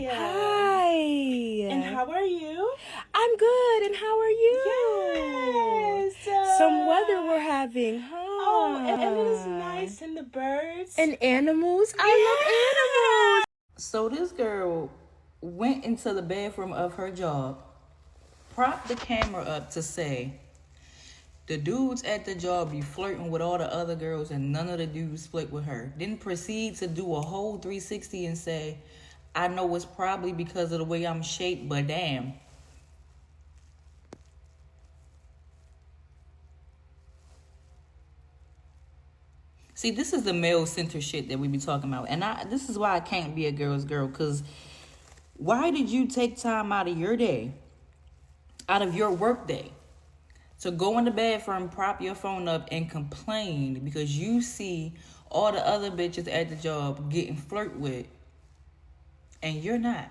Hi. And how are you? I'm good. And how are you? Yes. Some weather we're having, huh? Oh, and it is nice, and the birds. And animals. I love animals. So this girl went into the bathroom of her job, propped the camera up to say, the dudes at the job be flirting with all the other girls and none of the dudes flirt with her. Then proceed to do a whole 360 and say, I know it's probably because of the way I'm shaped, but damn. See, this is the male-centered shit that we be talking about. And this is why I can't be a girl's girl. Because why did you take time out of your day, out of your work day, to go in the bathroom, prop your phone up, and complain because you see all the other bitches at the job getting flirted with, and you're not?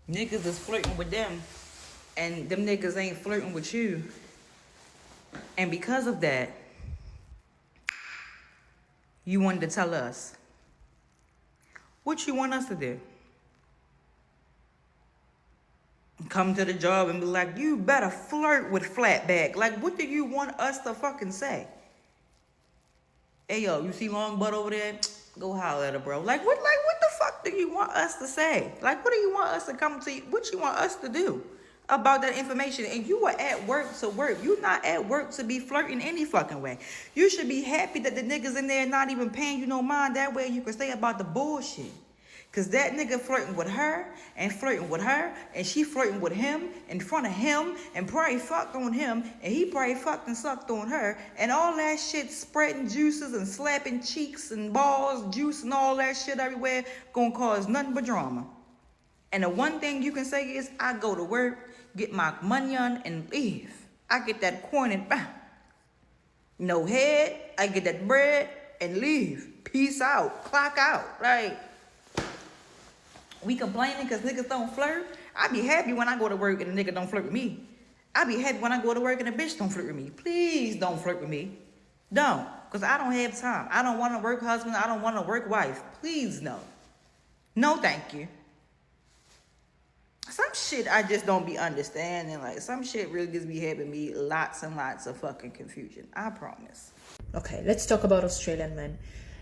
Niggas is flirting with them, and them niggas ain't flirting with you. And because of that, you wanted to tell us what you want us to do. Come to the job and be like, you better flirt with flatback. Like, what do you want us to fucking say? Hey, yo, you see long butt over there? Go holler at her, bro. Like, what the fuck do you want us to say? Like, what do you want us to come to you? What you want us to do about that information? And you are at work to work. You're not at work to be flirting any fucking way. You should be happy that the niggas in there not even paying you no mind. That way you can say about the bullshit. Because that nigga flirting with her, and she flirting with him in front of him, and probably fucked on him, and he probably fucked and sucked on her, and all that shit spreading juices and slapping cheeks and balls, juice and all that shit everywhere, gonna cause nothing but drama. And the one thing you can say is, I go to work, get my money on, and leave. I get that coin and no head, I get that bread, and leave. Peace out, clock out, right? We complaining because niggas don't flirt. I be happy when I go to work and a nigga don't flirt with me. I be happy when I go to work and a bitch don't flirt with me. Please don't flirt with me. Don't. Because I don't have time. I don't want a work husband. I don't want a work wife. Please no. No thank you. Some shit I just don't be understanding. Like, some shit really just be having me lots and lots of fucking confusion. I promise. Okay, let's talk about Australian men.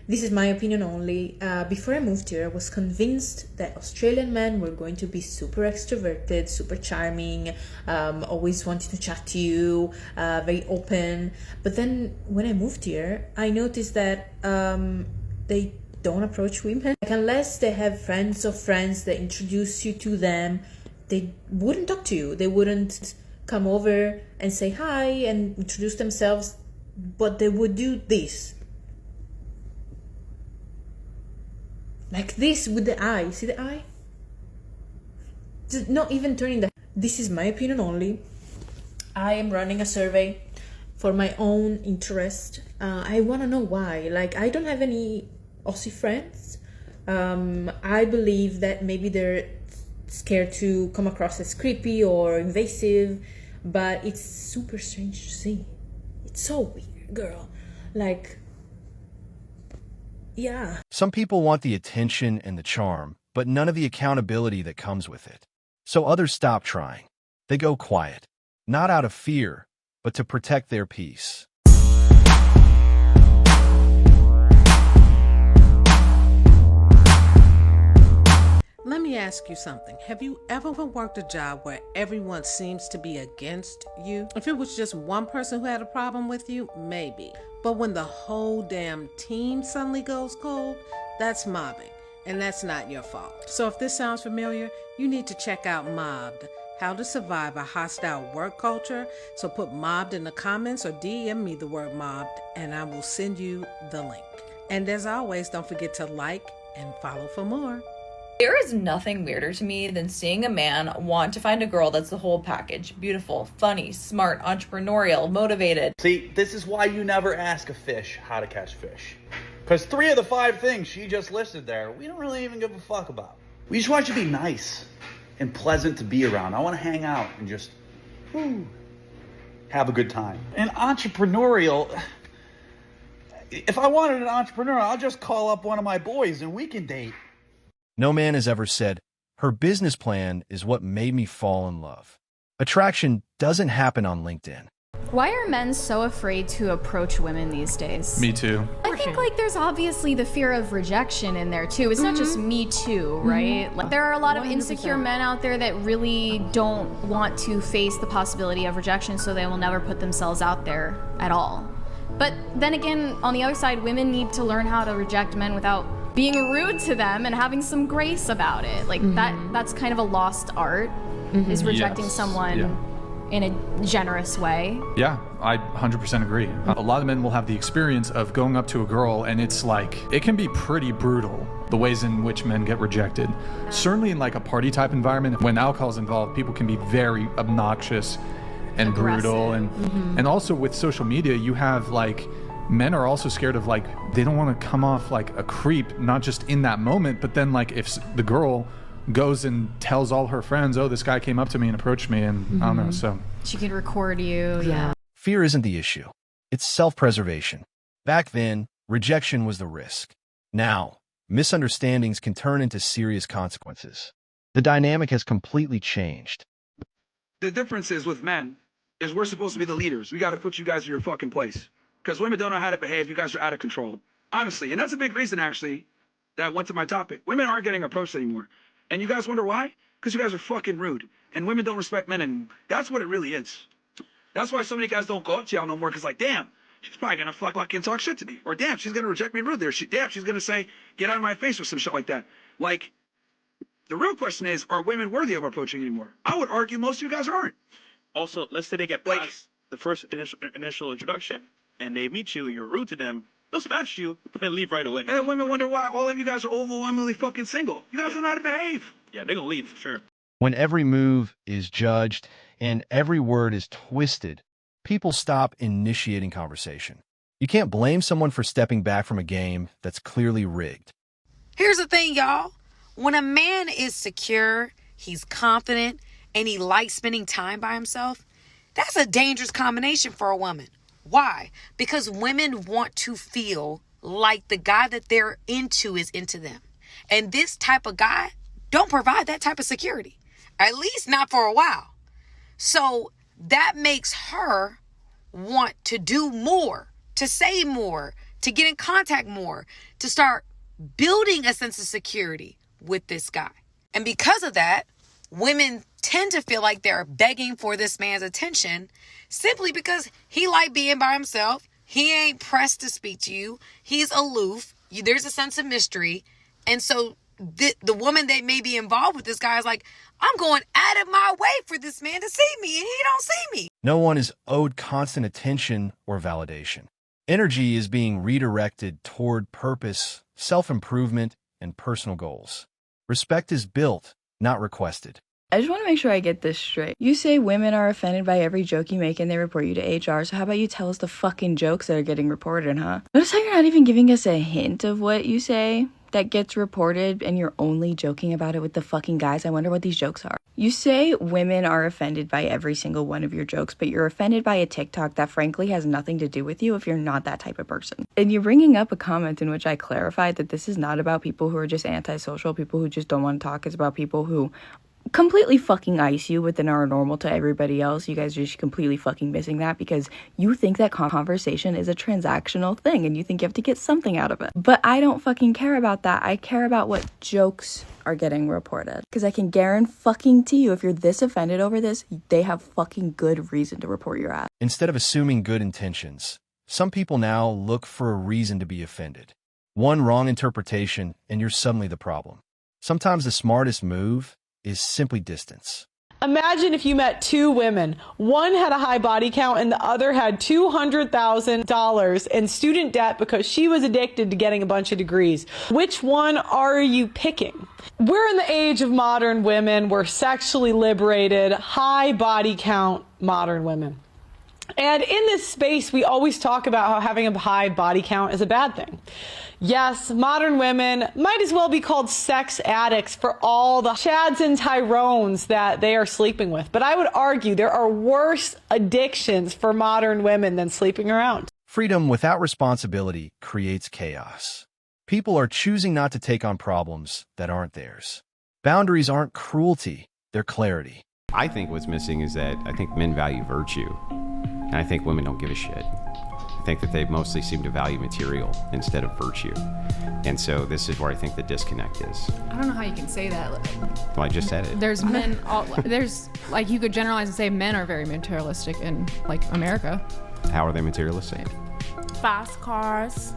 This is my opinion only. Before I moved here, I was convinced that Australian men were going to be super extroverted, super charming, always wanting to chat to you, very open. But then when I moved here, I noticed that they don't approach women. Like, unless they have friends of friends that introduce you to them, they wouldn't talk to you. They wouldn't come over and say hi and introduce themselves, but they would do this. Like this with the eye. See the eye? Just not even turning the... This is my opinion only. I am running a survey for my own interest. I want to know why. Like, I don't have any Aussie friends. I believe that maybe they're scared to come across as creepy or invasive. But it's super strange to see. It's so weird, girl. Like... yeah. Some people want the attention and the charm, but none of the accountability that comes with it. So others stop trying. They go quiet, not out of fear, but to protect their peace. Let me ask you something. Have you ever worked a job where everyone seems to be against you? If it was just one person who had a problem with you, maybe. But when the whole damn team suddenly goes cold, that's mobbing, and that's not your fault. So if this sounds familiar, you need to check out Mobbed, How to Survive a Hostile Work Culture. So put Mobbed in the comments or DM me the word Mobbed, and I will send you the link. And as always, don't forget to like and follow for more. There is nothing weirder to me than seeing a man want to find a girl that's the whole package. Beautiful, funny, smart, entrepreneurial, motivated. See, this is why you never ask a fish how to catch fish. Because 3 of the 5 things she just listed there, we don't really even give a fuck about. We just want you to be nice and pleasant to be around. I want to hang out and just have a good time. And entrepreneurial, if I wanted an entrepreneur, I'll just call up one of my boys and we can date. No man has ever said, Her business plan is what made me fall in love. Attraction doesn't happen on LinkedIn. Why are men so afraid to approach women these days? Me too. I think like there's obviously the fear of rejection in there too. It's not just me too, right? Like there are a lot of insecure men out there that really don't want to face the possibility of rejection, so they will never put themselves out there at all. But then again, on the other side, women need to learn how to reject men without being rude to them and having some grace about it. Like that's kind of a lost art, is rejecting someone in a generous way. Yeah, I 100% agree. A lot of men will have the experience of going up to a girl and it's like, it can be pretty brutal, the ways in which men get rejected. Certainly in like a party type environment, when alcohol is involved, people can be very obnoxious and aggressive. Brutal. And also with social media, you have like, men are also scared of like, they don't want to come off like a creep, not just in that moment, but then like if the girl goes and tells all her friends, oh, this guy came up to me and approached me, and I don't know, so. She could record you, yeah. Fear isn't the issue. It's self-preservation. Back then, rejection was the risk. Now, misunderstandings can turn into serious consequences. The dynamic has completely changed. The difference is with men, is we're supposed to be the leaders. We got to put you guys in your fucking place. Because women don't know how to behave. You guys are out of control. Honestly, and that's a big reason, actually, that went to my topic. Women aren't getting approached anymore. And you guys wonder why? Because you guys are fucking rude. And women don't respect men, and that's what it really is. That's why so many guys don't go up to y'all no more, because like, damn, she's probably going to fucking talk shit to me. Or damn, she's going to reject me rude there. Damn, she's going to say, get out of my face or some shit like that. Like, the real question is, are women worthy of approaching anymore? I would argue most of you guys aren't. Also, let's say they get past the first initial introduction, and they meet you, you're rude to them, they'll smash you and leave right away. And women wonder why all of you guys are overwhelmingly fucking single. You guys don't know how to behave. Yeah, they're gonna leave for sure. When every move is judged and every word is twisted, people stop initiating conversation. You can't blame someone for stepping back from a game that's clearly rigged. Here's the thing, y'all. When a man is secure, he's confident, and he likes spending time by himself, that's a dangerous combination for a woman. Why? Because women want to feel like the guy that they're into is into them. And this type of guy don't provide that type of security. At least not for a while. So that makes her want to do more, to say more, to get in contact more, to start building a sense of security with this guy. And because of that, women tend to feel like they're begging for this man's attention simply because he like being by himself. He ain't pressed to speak to you. He's aloof. There's a sense of mystery. And so the woman that may be involved with this guy is like, I'm going out of my way for this man to see me, and he don't see me. No one is owed constant attention or validation. Energy is being redirected toward purpose, self-improvement, and personal goals. Respect is built, not requested. I just want to make sure I get this straight. You say women are offended by every joke you make and they report you to HR, so how about you tell us the fucking jokes that are getting reported, huh? Notice how you're not even giving us a hint of what you say that gets reported and you're only joking about it with the fucking guys. I wonder what these jokes are. You say women are offended by every single one of your jokes, but you're offended by a TikTok that frankly has nothing to do with you if you're not that type of person. And you're bringing up a comment in which I clarified that this is not about people who are just antisocial, people who just don't want to talk. It's about people who completely fucking ice you within our normal to everybody else. You guys are just completely fucking missing that because you think that conversation is a transactional thing and you think you have to get something out of it. But I don't fucking care about that. I care about what jokes are getting reported. Because I can guarantee you, if you're this offended over this, they have fucking good reason to report your ass. Instead of assuming good intentions, some people now look for a reason to be offended. One wrong interpretation and you're suddenly the problem. Sometimes the smartest move is simply distance. Imagine if you met two women. One had a high body count and the other had $200,000 in student debt because she was addicted to getting a bunch of degrees. Which one are you picking? We're in the age of modern women. We're sexually liberated, high body count modern women. And in this space, we always talk about how having a high body count is a bad thing. Yes, modern women might as well be called sex addicts for all the Chads and Tyrones that they are sleeping with. But I would argue there are worse addictions for modern women than sleeping around. Freedom without responsibility creates chaos. People are choosing not to take on problems that aren't theirs. Boundaries aren't cruelty, they're clarity. I think what's missing is that I think men value virtue, and I think women don't give a shit. I think that they mostly seem to value material instead of virtue. And so this is where I think the disconnect is. I don't know how you can say that. Well, I just said it. There's men, there's, like, you could generalize and say men are very materialistic in, like, America. How are they materialistic? Fast cars,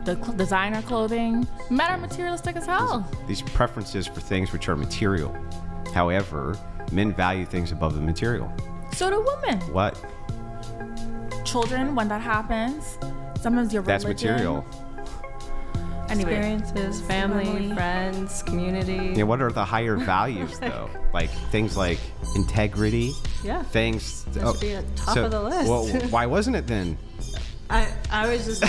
the designer clothing. Men are materialistic as hell. These preferences for things which are material. However, men value things above the material. So do women. What? Children, when that happens, sometimes your religion. That's material. Anyway. Experiences, family, friends, community. Yeah, what are the higher values though? Like things like integrity. Yeah. Things. That should be at top of the list. Well, why wasn't it then? I was just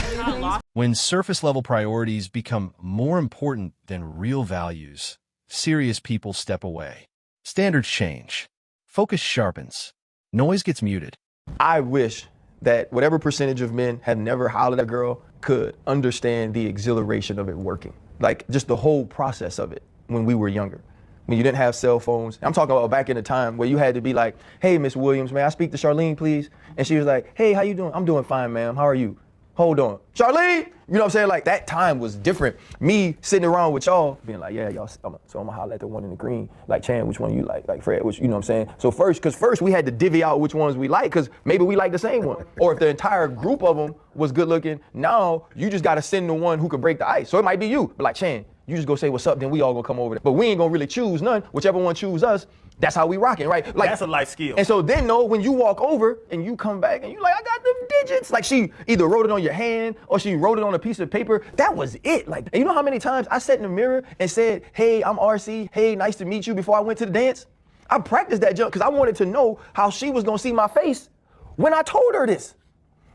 When surface-level priorities become more important than real values, serious people step away. Standards change. Focus sharpens. Noise gets muted. I wish that whatever percentage of men have never hollered at a girl could understand the exhilaration of it working. Like just the whole process of it when we were younger. When you didn't have cell phones. I'm talking about back in the time where you had to be like, hey, Miss Williams, may I speak to Charlene, please? And she was like, hey, how you doing? I'm doing fine, ma'am. How are you? Hold on. Charlene! You know what I'm saying? Like that time was different. Me sitting around with y'all being like, yeah, y'all, so I'm gonna holler at the one in the green. Like, Chan, which one you like? Like, Fred, which, you know what I'm saying? So first we had to divvy out which ones we like because maybe we like the same one. Or if the entire group of them was good looking, now you just gotta send the one who could break the ice. So it might be you, but like, Chan, you just go say what's up, then we all gonna come over there. But we ain't gonna really choose none. Whichever one choose us, that's how we rocking, right? Like, that's a life skill. And so then, when you walk over and you come back and you like, I got them digits. Like she either wrote it on your hand or she wrote it on a piece of paper. That was it. Like, and you know how many times I sat in the mirror and said, hey, I'm RC. Hey, nice to meet you before I went to the dance? I practiced that jump because I wanted to know how she was gonna see my face when I told her this,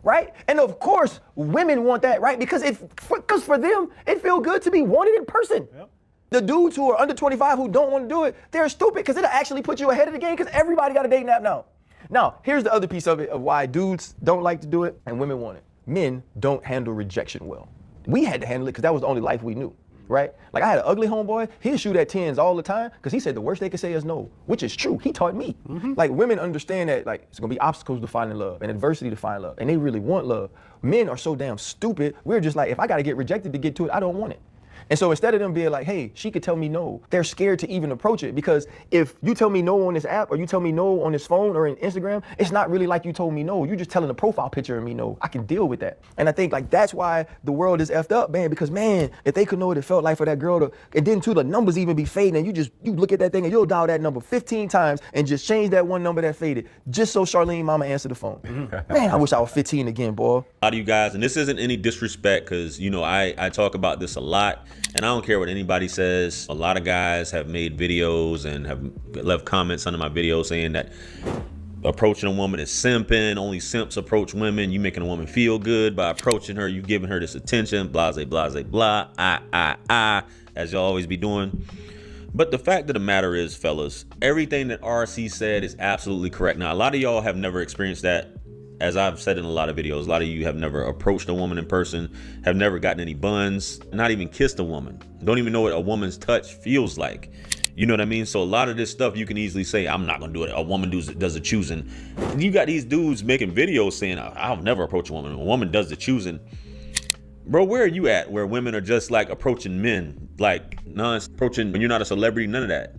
right? And of course, women want that, right? Because for them, it feels good to be wanted in person. Yep. The dudes who are under 25 who don't want to do it, they're stupid because it'll actually put you ahead of the game because everybody got a dating app now. Now, here's the other piece of it of why dudes don't like to do it and women want it. Men don't handle rejection well. We had to handle it because that was the only life we knew, right? Like I had an ugly homeboy, he'd shoot at 10s all the time because he said the worst they could say is no, which is true. He taught me. Like women understand that like it's gonna be obstacles to finding love and adversity to find love and they really want love. Men are so damn stupid, we're just like, if I gotta get rejected to get to it, I don't want it. And so instead of them being like, hey, she could tell me no, they're scared to even approach it because if you tell me no on this app or you tell me no on this phone or in Instagram, it's not really like you told me no. You're just telling a profile picture of me no. I can deal with that. And I think like that's why the world is effed up, man, because man, if they could know what it felt like for that girl to, and then too, the numbers even be fading and you look at that thing and you'll dial that number 15 times and just change that one number that faded just so Charlene mama answered the phone. Man, I wish I was 15 again, boy. A lot of you guys, and this isn't any disrespect because, you know, I talk about this a lot and I don't care what anybody says. A lot of guys have made videos and have left comments under my videos saying that approaching a woman is simping, only simps approach women, you making a woman feel good by approaching her, you giving her this attention, blase, blase, blah, as you'll always be doing. But the fact of the matter is, fellas, everything that RC said is absolutely correct. Now, a lot of y'all have never experienced that. As I've said in a lot of videos, a lot of you have never approached a woman in person, have never gotten any buns, not even kissed a woman, don't even know what a woman's touch feels like. You know what I mean? So a lot of this stuff you can easily say, I'm not gonna do it. A woman does the choosing. And you got these dudes making videos saying, I'll never approach a woman. A woman does the choosing. Bro, where are you at where women are just like approaching men, like approaching when you're not a celebrity, none of that.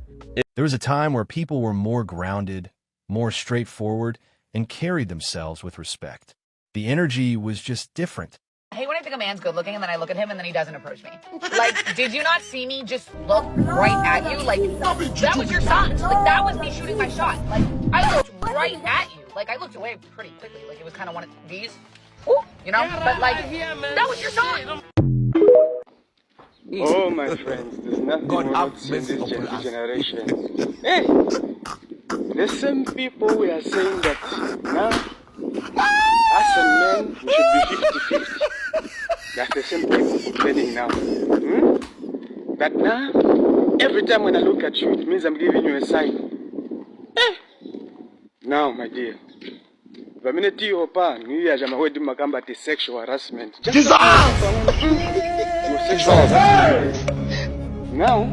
There was a time where people were more grounded, more straightforward, and carried themselves with respect. The energy was just different. I hate when I think a man's good looking and then I look at him and then he doesn't approach me. Like, did you not see me just look right at you? Like, that was your shot. Like, that was me shooting my shot. Like, I looked right at you. Like, I looked away pretty quickly. Like, it was kind of one of these, ooh, you know? But, like, that was your shot. Oh, my friends, there's nothing more not in this generation. Hey! The same people we are saying that now, as a man, we should be 50-50. That's the same people complaining now. But now, every time when I look at you, it means I'm giving you a sign. Now, my dear, the minute you open, you are going to do the sexual harassment. Just sexual harassment. Now,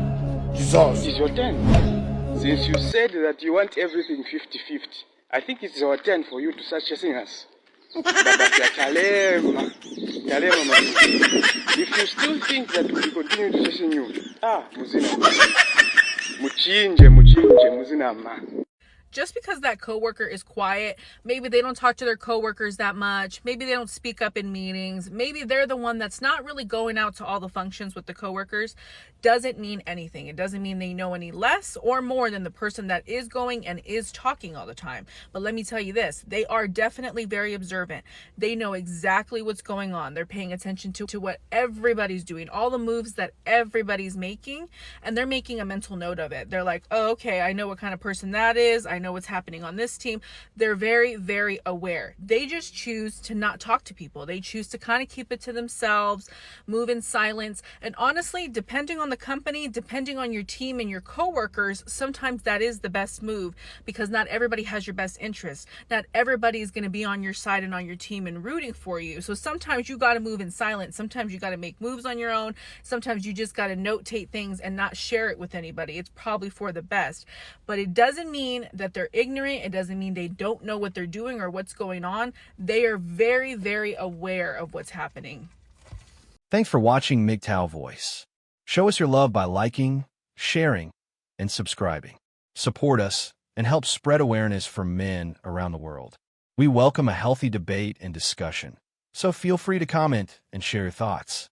Jesus. It's your turn. Since you said that you want everything 50-50, I think it's your turn for you to start chasing us. Kalema, if you still think that we continue to chasing you, Muzina. Muchinje, Muzina. Just because that coworker is quiet, maybe they don't talk to their coworkers that much, maybe they don't speak up in meetings, maybe they're the one that's not really going out to all the functions with the coworkers, doesn't mean anything. It doesn't mean they know any less or more than the person that is going and is talking all the time. But let me tell you this, they are definitely very observant. They know exactly what's going on. They're paying attention to what everybody's doing, all the moves that everybody's making, and they're making a mental note of it. They're like, oh, okay, I know what kind of person that is. I know what's happening on this team. They're very, very aware. They just choose to not talk to people. They choose to kind of keep it to themselves, move in silence. And honestly, depending on the company, depending on your team and your coworkers, sometimes that is the best move, because not everybody has your best interests. Not everybody is going to be on your side and on your team and rooting for you. So sometimes you got to move in silence. Sometimes you got to make moves on your own. Sometimes you just got to notate things and not share it with anybody. It's probably for the best. But it doesn't mean that they're ignorant. It doesn't mean they don't know what they're doing or what's going on. They are very, very aware of what's happening. Thanks for watching MGTOW Voice. Show us your love by liking, sharing, and subscribing. Support us and help spread awareness for men around the world. We welcome a healthy debate and discussion, so feel free to comment and share your thoughts.